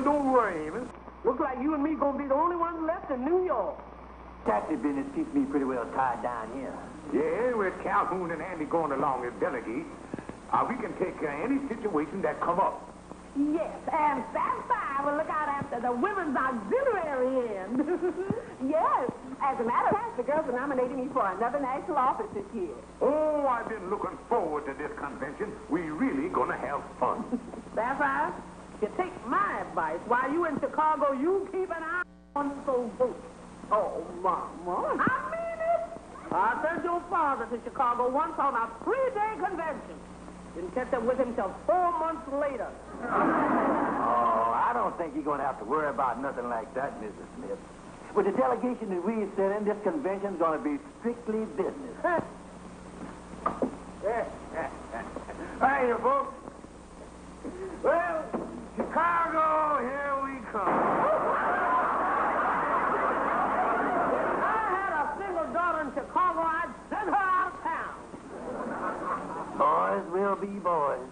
Well, don't worry, Amos. Looks like you and me gonna be the only ones left in New York. Taxi business keeps me pretty well tied down here. Yeah, with Calhoun and Andy going along as delegates, we can take care of any situation that come up. Yes, and Sapphire will look out after the women's auxiliary end. Yes, as a matter of fact, the girls are nominating me for another national office this year. Oh, I've been looking forward to this convention. We really gonna have fun. Sapphire, you take my advice. While you in Chicago, you keep an eye on those votes. Oh, Mama. I mean it. I sent your father to Chicago once on a 3-day convention. Didn't catch up with him till 4 months later. Oh, I don't think you're going to have to worry about nothing like that, Mrs. Smith. With the delegation that we sent in, this convention's going to be strictly business. Hi, you folks. Well, Chicago, here we come. If I had a single daughter in Chicago, I'd send her out of town. Boys will be boys.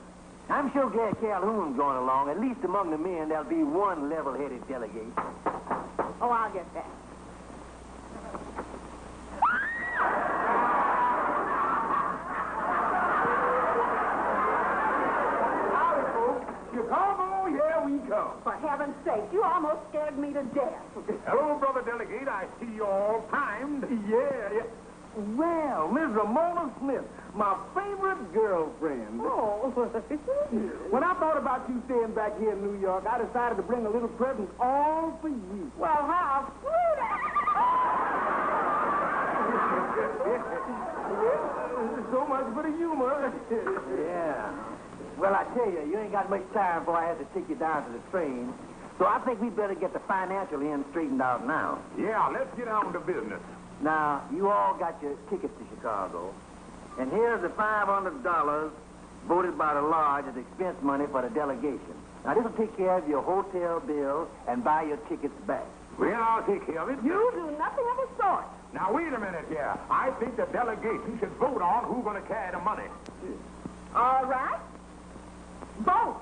I'm sure Gad Calhoun's going along. At least among the men, there'll be one level-headed delegate. Oh, I'll get that. Howdy, folks. Chicago, here we come. For heaven's sake, you almost scared me to death. Hello, Brother Delegate. I see you all timed. Yeah. Well, Miss Ramona Smith, my favorite girlfriend. Oh. When I thought about you staying back here in New York, I decided to bring a little present all for you. Well, how sweet. So much for the humor. Yeah. Well, I tell you, you ain't got much time before I have to take you down to the train. So I think we better get the financial end straightened out now. Yeah, let's get on to business. Now, you all got your tickets to Chicago. And here's the $500 voted by the lodge as expense money for the delegation. Now, this will take care of your hotel bill and buy your tickets back. Well, I'll take care of it. You do nothing of the sort. Now, wait a minute here. I think the delegation should vote on who's going to carry the money. All right. Vote.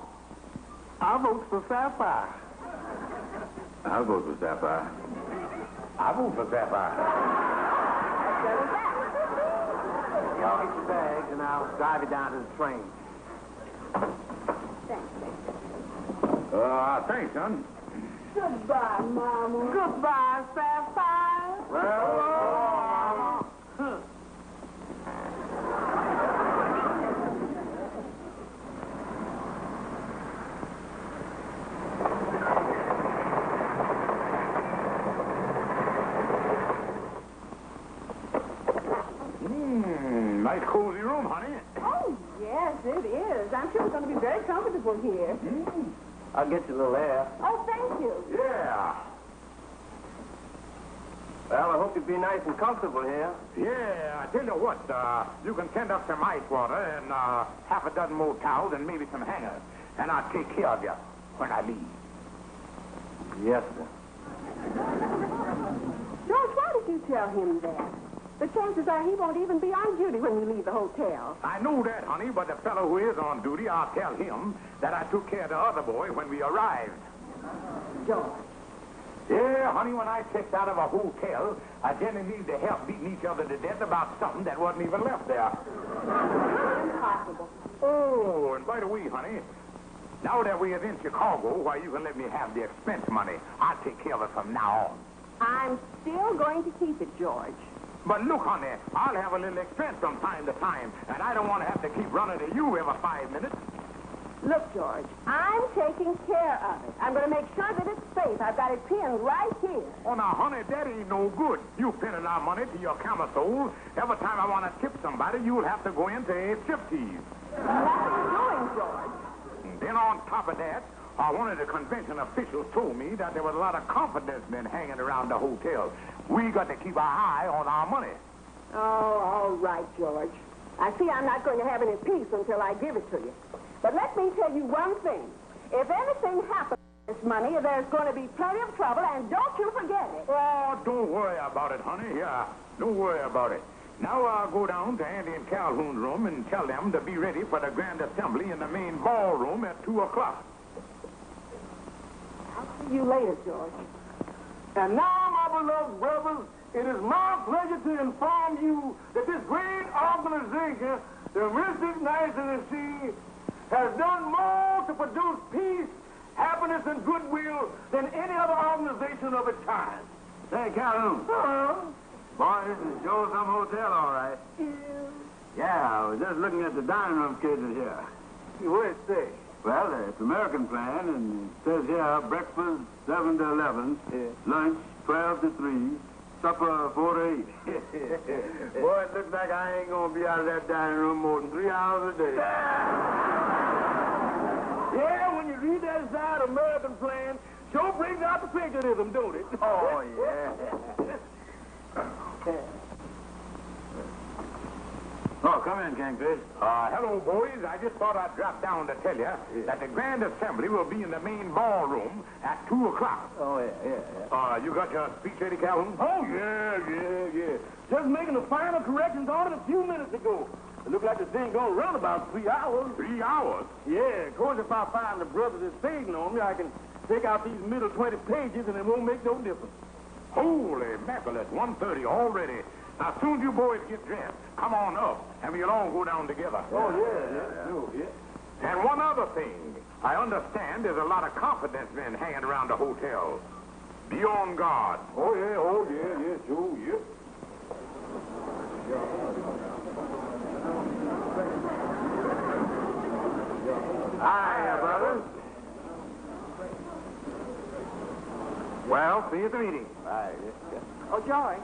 I vote for Sapphire. I'll vote for Sapphire. I vote for Sapphire. Y'all get your bags, and I'll drive you down to the train. Thanks, son. Goodbye, Mama. Goodbye, Sapphire. Well, nice cozy room, honey. Oh, yes, it is. I'm sure it's going to be very comfortable here. I'll get you a little air. Oh, thank you. Yeah. Well, I hope you'll be nice and comfortable here. Yeah, I tell you what, you can send up some ice water and half a dozen more towels and maybe some hangers, and I'll take care of you when I leave. Yes, sir. George, why did you tell him that? The chances are he won't even be on duty when we leave the hotel. I know that, honey, but the fellow who is on duty, I'll tell him that I took care of the other boy when we arrived. George. Yeah, honey, when I checked out of a hotel, I didn't need to help beating each other to death about something that wasn't even left there. Impossible. Oh, and by the way, honey, now that we are in Chicago, why, you can let me have the expense money. I'll take care of it from now on. I'm still going to keep it, George. But look, honey, I'll have a little expense from time to time, and I don't want to have to keep running to you every 5 minutes. Look, George, I'm taking care of it. I'm going to make sure that it's safe. I've got it pinned right here. Oh, now, honey, that ain't no good. You pinning our money to your camisole. Every time I want to tip somebody, you'll have to go into a striptease. Nothing doing, George. And then on top of that, one of the convention officials told me that there was a lot of confidence men hanging around the hotel. We got to keep our eye on our money. Oh, all right, George. I see I'm not going to have any peace until I give it to you. But let me tell you one thing. If anything happens to this money, there's going to be plenty of trouble, and don't you forget it. Oh, don't worry about it, honey. Yeah, don't worry about it. Now I'll go down to Andy and Calhoun's room and tell them to be ready for the grand assembly in the main ballroom at 2 o'clock. I'll see you later, George. And now, my beloved brothers, it is my pleasure to inform you that this great organization, the Mystic Knights of the Sea, has done more to produce peace, happiness, and goodwill than any other organization of its kind. Say, Calhoun. Boy, this is Joe Some Hotel, all right. Yeah, I was just looking at the dining room schedule here. What'd it say? Well, it's American plan, and it says here, breakfast 7 to 11, lunch 12 to 3, supper 4 to 8. Boy, it looks like I ain't gonna be out of that dining room more than 3 hours a day. Yeah, when you read that inside American plan, sure brings out the patriotism, don't it? Oh, yeah. Oh, come in, Kingfish. Hello, boys. I just thought I'd drop down to tell you that the Grand Assembly will be in the main ballroom at 2 o'clock. Oh, yeah. You got your speech ready, Calhoun? Oh, yeah. Just making the final corrections on it a few minutes ago. It looked like this thing gonna run about 3 hours. 3 hours? Yeah, of course, if I find the brothers is fading on me, I can take out these middle 20 pages and it won't make no difference. Holy mackerel, it's 1:30 already. Now, as soon as you boys get dressed, come on up, and we'll all go down together. Oh, yeah. And one other thing. I understand there's a lot of confidence men hanging around the hotel. Be on guard. Oh, yeah, sure, yeah. Hi, brothers. Well, see you at the meeting. Oh, George,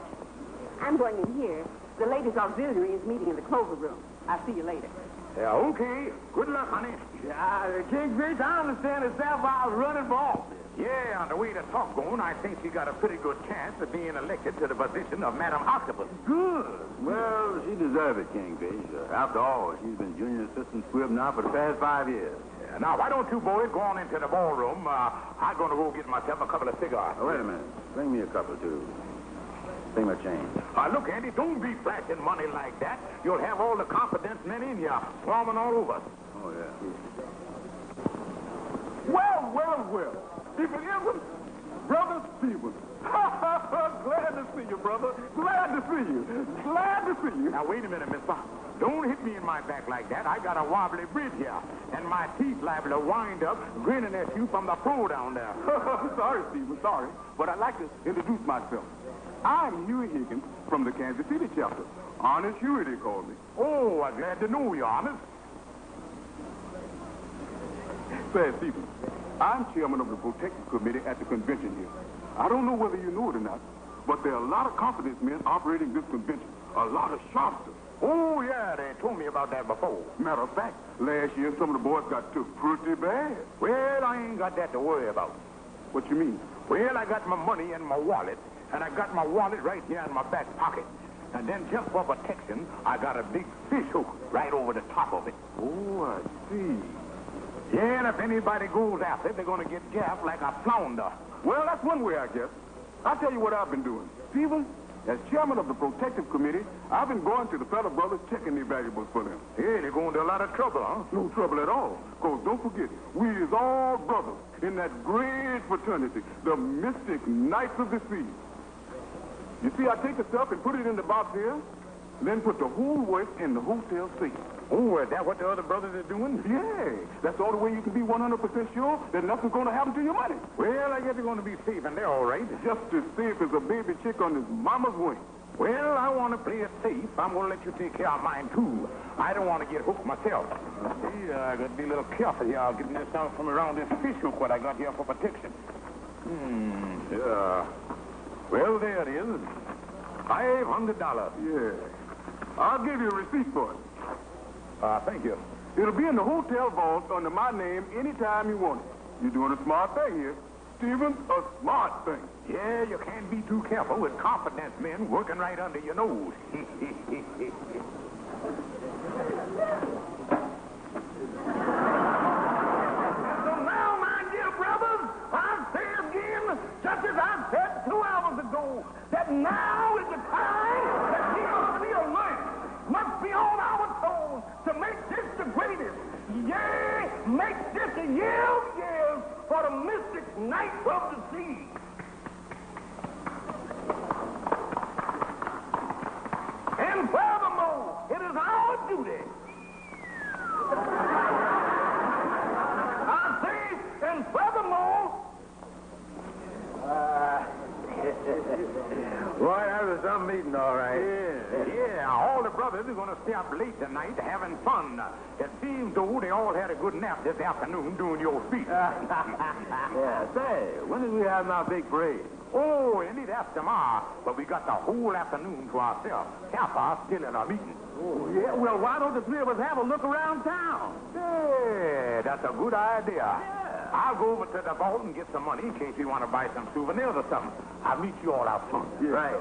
I'm going in here. The ladies' auxiliary is meeting in the clover room. I'll see you later. Yeah, okay. Good luck, honey. Yeah, Kingfish, I understand the Sapphire's running for office. Yeah, on the way the talk going, I think she got a pretty good chance of being elected to the position of Madam Octopus. Good. Well, she deserves it, Kingfish. After all, she's been junior assistant squib now for the past 5 years. Yeah, now, why don't you boys go on into the ballroom? I'm going to go get myself a couple of cigars. Oh, wait a minute. Bring me a couple, too. Thing of change. Look, Andy, don't be flashing money like that. You'll have all the confidence men in you swarming all over. Oh, yeah. Well. Stephen Evans, Brother Stephen. Glad to see you, brother. Glad to see you. Now, wait a minute, mister. Don't hit me in my back like that. I got a wobbly bridge here, and my teeth liable to wind up grinning at you from the floor down there. Sorry, Stephen, sorry. But I'd like to introduce myself. I'm Huey Higgins from the Kansas City chapter. Honest Huey, they call me. Oh, I'm glad to know you, Honest. Say, Stephen, I'm chairman of the protective committee at the convention here. I don't know whether you know it or not, but there are a lot of confidence men operating this convention. A lot of sharpsters. Oh, yeah, they told me about that before. Matter of fact, last year some of the boys got took pretty bad. Well, I ain't got that to worry about. What you mean? Well, I got my money in my wallet, and I got my wallet right here in my back pocket. And then just for protection, I got a big fish hook right over the top of it. Oh, I see. Yeah, and if anybody goes after it, they're going to get gaffed like a flounder. Well, that's one way, I guess. I'll tell you what I've been doing. Stephen, as chairman of the protective committee, I've been going to the fellow brothers checking their valuables for them. Yeah, they're going to a lot of trouble, huh? No trouble at all. Because don't forget, we is all brothers in that great fraternity, the Mystic Knights of the Sea. You see, I take the stuff and put it in the box here, then put the whole work in the hotel safe. Oh, is that what the other brothers are doing? Yeah. That's the only way you can be 100% sure that nothing's going to happen to your money. Well, I guess they're going to be safe, and they're all right. Just as safe as a baby chick on his mama's wing. Well, I want to play it safe. I'm going to let you take care of mine, too. I don't want to get hooked myself. See, I got to be a little careful here. I'll get this out from around this fish hook what I got here for protection. Yeah. Well, there it is. $500. Yeah. I'll give you a receipt for it. Thank you. It'll be in the hotel vault under my name anytime you want it. You're doing a smart thing here. Stephen, a smart thing. Yeah, you can't be too careful with confidence men working right under your nose. So now, my dear brothers, I'll say again, just as I said 2 hours ago, that now is the time that we must be alert, must be on our toes to make this the greatest. Yea, make this a year of years for the mystic night of the sea. And furthermore, it is our duty. I say, and furthermore, Boy, that was some meeting, all right. Yeah, All the brothers are going to stay up late tonight having fun. It seems, though, they all had a good nap this afternoon doing your speech. Yeah, say, when did we have our big parade? Oh, Andy, that's tomorrow. But we got the whole afternoon to ourselves. Half our still in our meeting. oh, yeah, well, why don't the three of us have a look around town? Yeah, that's a good idea. I'll go over to the vault and get some money in case you want to buy some souvenirs or something. I'll meet you all out front. Right.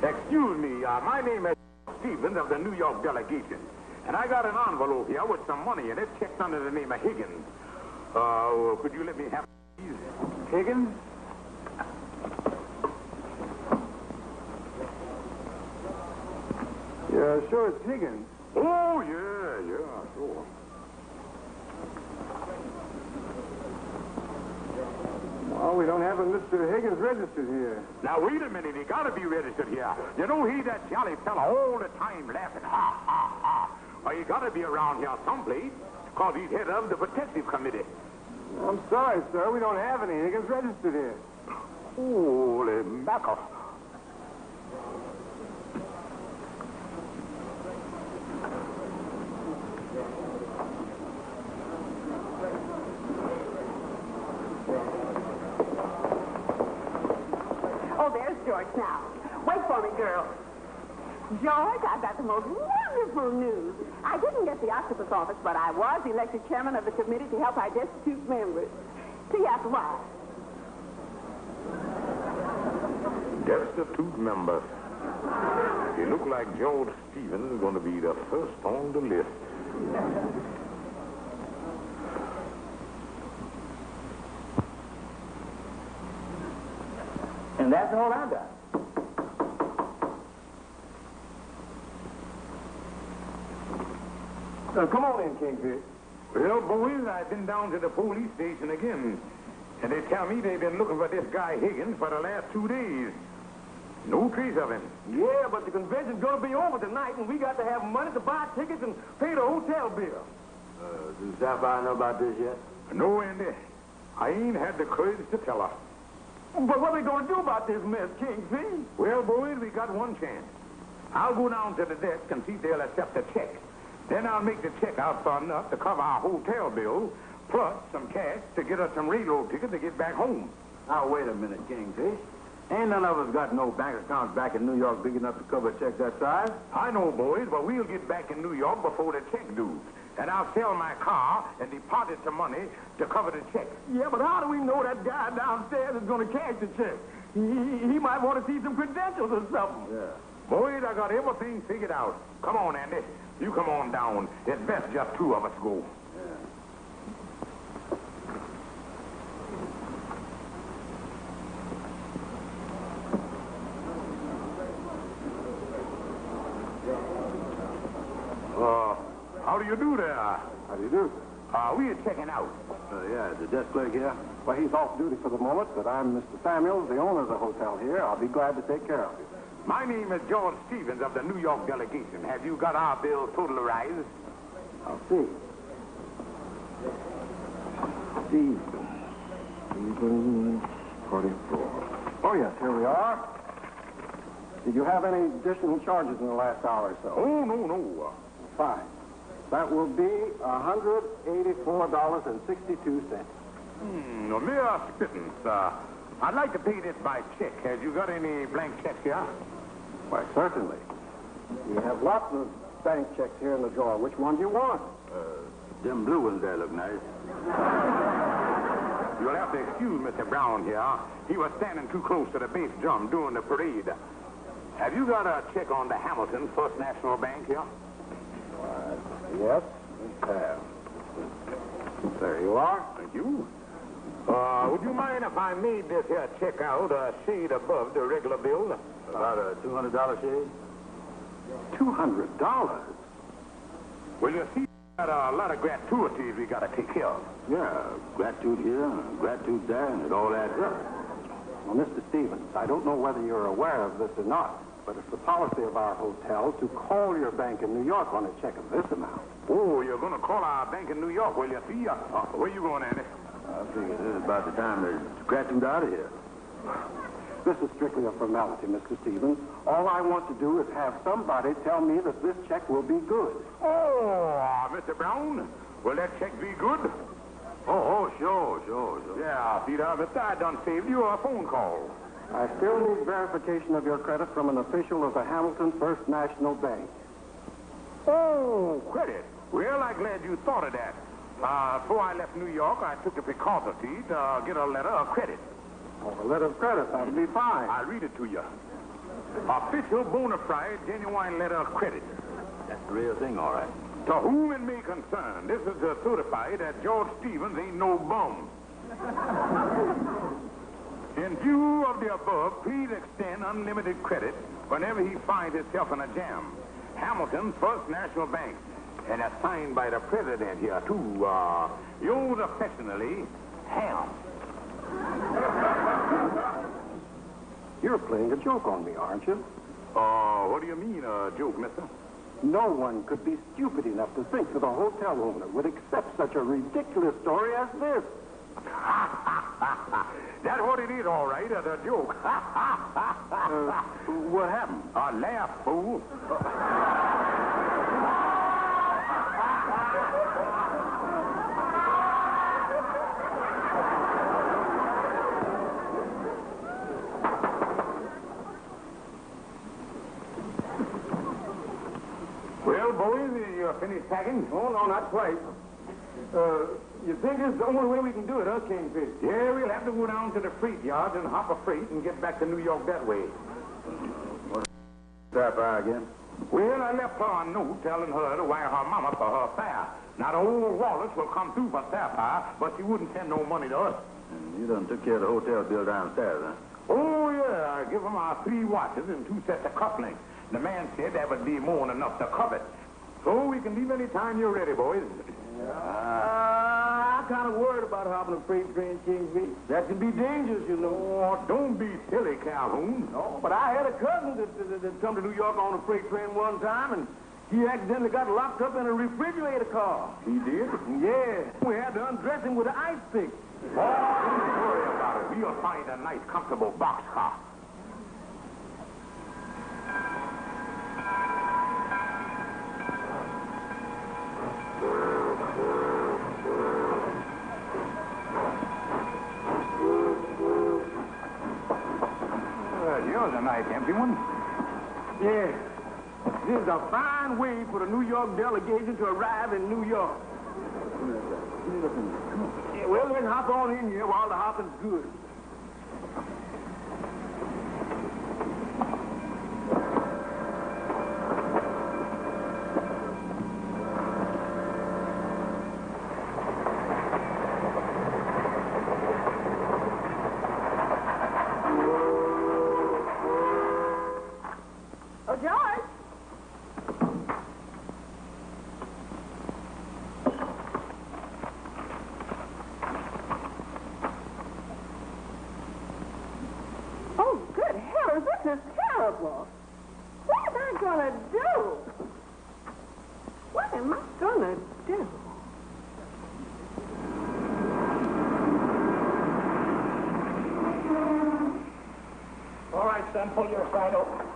Excuse me, my name is Stevens of the New York delegation. And I got an envelope here with some money in it checked under the name of Higgins. Could you let me have these? Higgins? Yeah, sure, it's Higgins. Oh, yeah, sure. Oh, we don't have a Mr. Higgins registered here. Now, wait a minute. He got to be registered here. You know, he's that jolly fella all the time laughing. Ha, ha, ha. Well, he got to be around here someplace because he's head of the protective committee. I'm sorry, sir. We don't have any Higgins registered here. Holy mackerel. Oh, there's George now. Wait for me, girl. George, I've got the most wonderful news. I didn't get the octopus office, but I was elected chairman of the committee to help our destitute members. See you after a while. Destitute members. It look like George Stevens is going to be the first on the list. And that's all I got. Come on in, Kingfish. Well, boys, I've been down to the police station again. And they tell me they've been looking for this guy Higgins for the last 2 days. No trace of him. Yeah, but the convention's going to be over tonight, and we got to have money to buy tickets and pay the hotel bill. Does Sapphire know about this yet? No, Andy. I ain't had the courage to tell her. But what are we going to do about this mess, Kingfish? Well, boys, we got one chance. I'll go down to the desk and see if they'll accept a check. Then I'll make the check out for enough to cover our hotel bill, plus some cash to get us some railroad tickets to get back home. Now, wait a minute, Kingfish. Ain't none of us got no bank accounts back in New York big enough to cover a check that size. I know, boys, but we'll get back in New York before the check due. And I'll sell my car and deposit some money to cover the check. Yeah, but how do we know that guy downstairs is going to cash the check? He might want to see some credentials or something. Yeah. Boys, I got everything figured out. Come on, Andy. You come on down. It's best just 2 of us go. How do you do there? How do you do, sir? We are checking out. Yeah, the desk clerk here. Well, he's off duty for the moment, but I'm Mr. Samuels, the owner of the hotel here. I'll be glad to take care of you. My name is George Stevens of the New York delegation. Have you got our bill totalized? I'll see. Stevens, 44. Oh, yes, here we are. Did you have any additional charges in the last hour or so? Oh, no. Fine. That will be $184.62. A mere pittance. I'd like to pay this by check. Have you got any blank checks here? Why, certainly. We have lots of bank checks here in the drawer. Which one do you want? Them blue ones there look nice. You'll have to excuse Mr. Brown here. He was standing too close to the bass drum during the parade. Have you got a check on the Hamilton First National Bank here? Yes, we have. There you are. Thank you. Would you mind if I made this here check out a shade above the regular bill? About a $200 shade? $200? Well, you see, Got a lot of gratuities we got to take care of. Yeah, gratitude here, gratitude there, and it all adds up. Well, Mr. Stevens, I don't know whether you're aware of this or not, but it's the policy of our hotel to call your bank in New York on a check of this amount. Oh, you're going to call our bank in New York, will you? See? Where you going, Andy? I figure this is about the time there's gratitude out of here. This is strictly a formality, Mr. Stevens. All I want to do is have somebody tell me that this check will be good. Oh, Mr. Brown, will that check be good? Sure. Yeah, Peter, Mr. I done saved you a phone call. I still need verification of your credit from an official of the Hamilton First National Bank. Oh, credit. Well, I'm glad you thought of that. Before I left New York, I took the precautionary to get a letter of credit. Oh, a letter of credit, that would be fine. I'll read it to you. Official bona fide, genuine letter of credit. That's the real thing, all right. To whom it may concern, this is to certify that George Stevens ain't no bum. In view of the above, please extend unlimited credit whenever he finds himself in a jam. Hamilton First National Bank. And that's signed by the president here, too. Yours affectionately, Ham. You're playing a joke on me, aren't you? What do you mean, a joke, mister? No one could be stupid enough to think that a hotel owner would accept such a ridiculous story as this. That's what it is, all right, a joke. What happened? A laugh, fool. Well, boys, you finished packing? Oh, no, not quite. You think this is the only way we can do it, huh, Kingfish? Yeah, we'll have to go down to the freight yards and hop a freight and get back to New York that way. What's that fire again? Well, I left her a note telling her to wire her mama for her fare. Now, the old Wallace will come through for sapphire, but she wouldn't send no money to us. You done took care of the hotel bill downstairs, huh? Oh, yeah, I give him our 3 watches and 2 sets of cufflinks. The man said that would be more than enough to cover it. So we can leave any time you're ready, boys. I'm kind of worried about hopping a freight train, Kingfish. That can be dangerous, you know. Oh, don't be silly, Calhoun. No, but I had a cousin that come to New York on a freight train one time, and he accidentally got locked up in a refrigerator car. He did? Yeah. We had to undress him with an ice pick. Oh, don't worry about it. We'll find a nice, comfortable boxcar. Yours a nice empty one. Yeah. This is a fine way for the New York delegation to arrive in New York. Yeah, well, let's hop on in here while the hopping's good. Oh, George. Oh, good heavens, this is terrible. What am I gonna do? What am I gonna do? All right, son, pull your side open.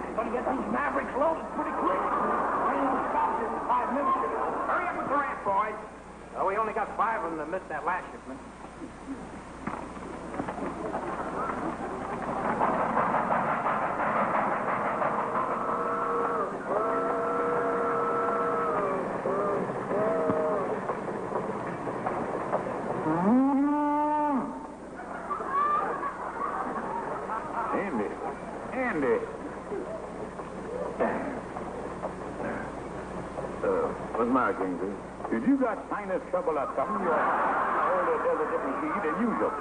You're going to get these Mavericks loaded pretty quick. Train stops in 5 minutes. Hurry up with the ramp, boys. Oh, we only got 5 of them that missed that last shipment. Andy. What's my Kingfish? If you got sinus trouble or something, you're older does a different key than usual.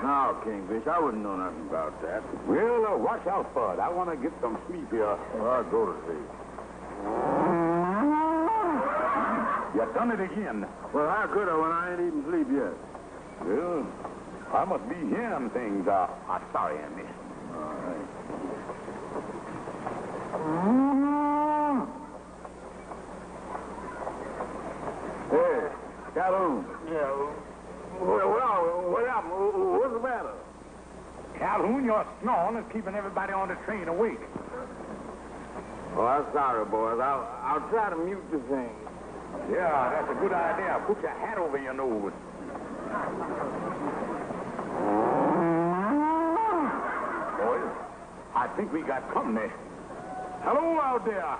No, Kingfish, I wouldn't know nothing about that. Well, watch out for it. I want to get some sleep here. Well, I'll go to sleep. You done it again. Well, how could I when I ain't even sleep yet? Well, I must be hearing things. Sorry, Andy. All right. Hey, Calhoun. Yeah. Well, what happened? What's the matter? Calhoun, your snoring is keeping everybody on the train awake. Oh, I'm sorry, boys. I'll try to mute the thing. Yeah, that's a good idea. Put your hat over your nose. Boys, I think we got company. Hello out there.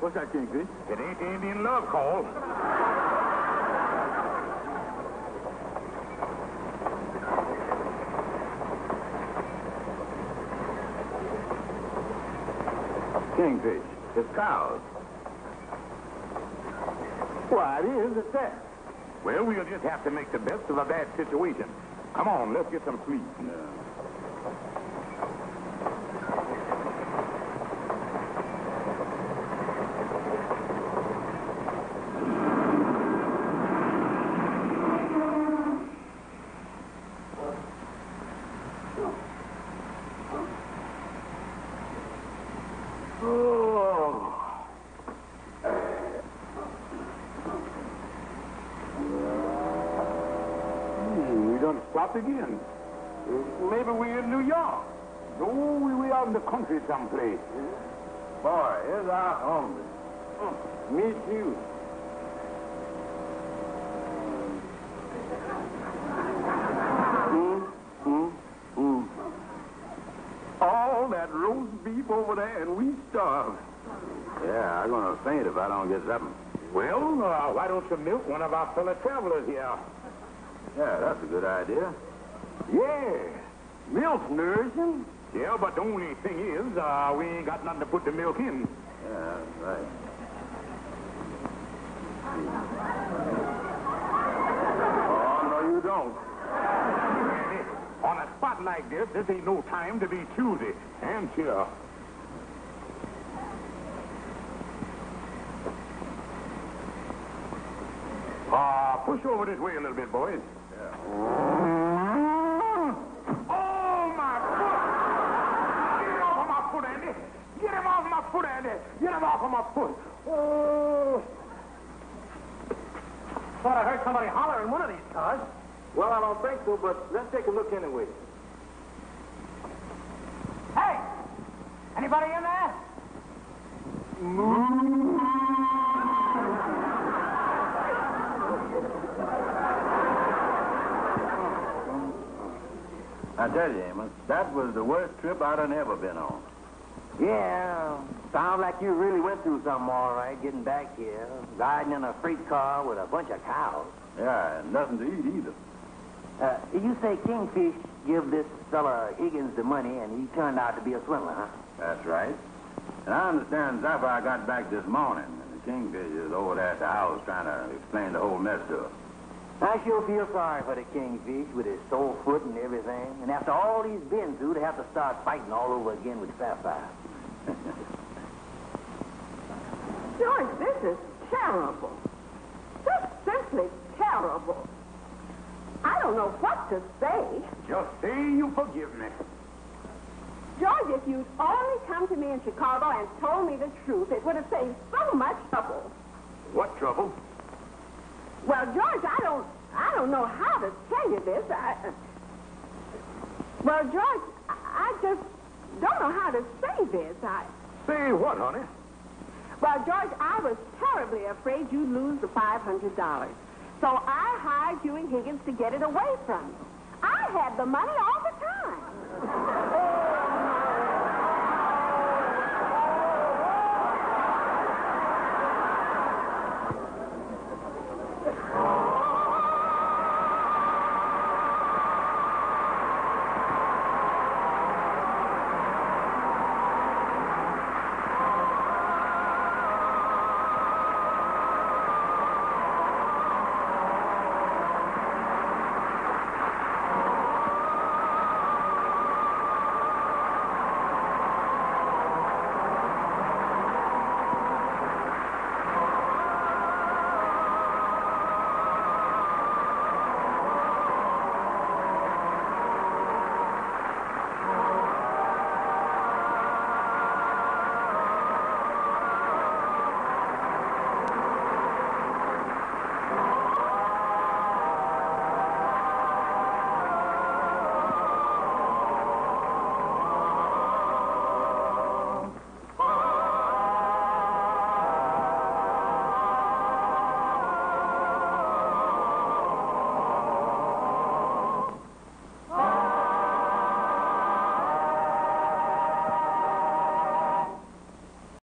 What's that, Kingfish? It ain't the Indian love call. Kingfish. It's cows. Why, it is. It's that. Well, we'll just have to make the best of a bad situation. Come on, let's get some sleep. We done stopped again. Maybe we're in New York. No, we out in the country someplace. Boy, here's our home. Me too. All that roast beef over there, and we starved. Yeah, I'm gonna faint if I don't get something. Well, why don't you milk one of our fellow travelers here? Yeah, that's a good idea. Yeah, milk nourishing. Yeah, but the only thing is, we ain't got nothing to put the milk in. Yeah, that's right. Oh, no, you don't. On a spot like this ain't no time to be choosy. And sure. Push over this way a little bit, boys. Yeah. Oh, my foot! Get him off of my foot, Andy! Get him off of my foot, Andy! Get him off of my foot! Oh! Thought I heard somebody holler in one of these cars. Well, I don't think so, but let's take a look anyway. Hey! Anybody in there? I tell you, Amos, that was the worst trip I'd ever been on. Yeah, sounds like you really went through something all right getting back here, riding in a freight car with a bunch of cows. Yeah, and nothing to eat either. You say Kingfish give this fella Higgins the money, and he turned out to be a swindler, huh? That's right. And I understand Zafar got back this morning, and the Kingfish is over there at the house trying to explain the whole mess to her. I sure feel sorry for the Kingfish with his sore foot and everything. And after all he's been through, to have to start fighting all over again with Sapphire. George, this is terrible. Just simply terrible. I don't know what to say. Just say you forgive me. George, if you'd only come to me in Chicago and told me the truth, it would have saved so much trouble. What trouble? Well, George, I don't know how to tell you this. Well, George, I just don't know how to say this. Say what, honey? Well, George, I was terribly afraid you'd lose the $500. So I hired you and Higgins to get it away from you. I had the money all